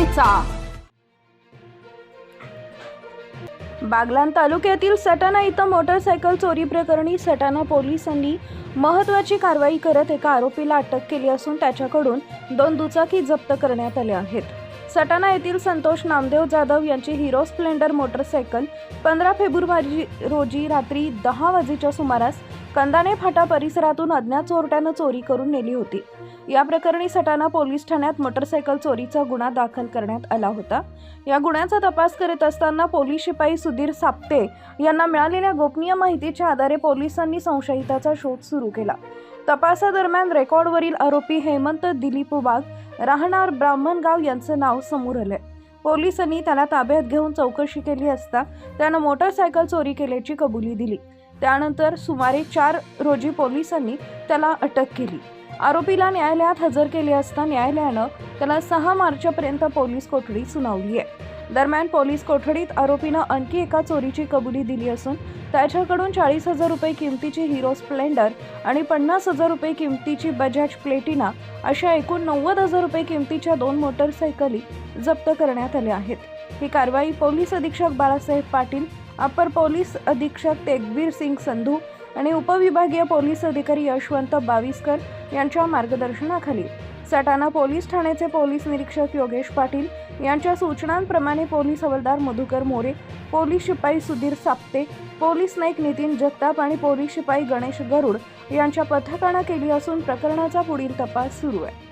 करायचा। बागलाण तालुक्यातील सटाणा इथं मोटरसायकल चोरी प्रकरणी सटाणा पोलिसांनी महत्त्वाची कारवाई करत एका आरोपीला अटक केली असून त्याच्याकडून 2 दुचाकी जप्त करण्यात आल्या आहेत। सटाणा येथील संतोष नामदेव जाधव यांची हिरो स्प्लेंडर मोटरसायकल 15 फेब्रुवारी रोजी रात्री 10 वाजेच्या सुमारास कंदाने फाटा परिसरातून अज्ञात चोरट्यानं चोरी करून नेली होती। या प्रकरणी सटाणा पोलीस ठाण्यात मोटरसायकल चोरीचा गुन्हा दाखल करण्यात आला होता। या गुन्ह्याचा तपास करत असताना पोलीस शिपाई सुधीर साप्ते यांना मिळालेल्या गोपनीय माहितीच्या आधारे पोलिसांनी संशयिताचा शोध सुरू केला। तपासादरम्यान रेकॉर्डवरील आरोपी हेमंत दिलीप वाघ राहणार ब्राह्मणगाव यांचं नाव समोर आले। पोलिसांनी त्याला ताब्यात घेऊन चौकशी केली असता त्यानं मोटरसायकल चोरी केल्याची कबुली दिली। त्यानंतर सुमारे 4 रोजी पोलिसांनी त्याला अटक केली। आरोपीला न्यायालयात हजर केले असता न्यायालयानं त्याला 6 मार्चपर्यंत पोलीस कोठडी सुनावली आहे। दरम्यान पोलीस कोठडीत आरोपीनं आणखी एका चोरीची कबुली दिली असून त्याच्याकडून 40,000 रुपये किमतीची हिरो स्प्लेंडर आणि 50,000 रुपये किमतीची बजाज प्लेटिना अशा एकूण 90,000 रुपये किमतीच्या 2 मोटरसायकली जप्त करण्यात आल्या आहेत। ही कारवाई पोलीस अधीक्षक बाळासाहेब पाटील, अपर पोलीस अधीक्षक तेगबीर सिंग संधू आणि उपविभागीय पोलीस अधिकारी यशवंत बाविस्कर यांच्या मार्गदर्शनाखाली सटाणा पोलीस ठाण्याचे पोलीस निरीक्षक योगेश पाटील यांच्या सूचनांप्रमाणे पोलीस हवालदार मधुकर मोरे, पोलीस शिपाई सुधीर साप्ते, पोलीस नाईक नितीन जगताप आणि पोलीस शिपाई गणेश गरुड यांच्या पथकानं केली असून प्रकरणाचा पुढील तपास सुरू आहे।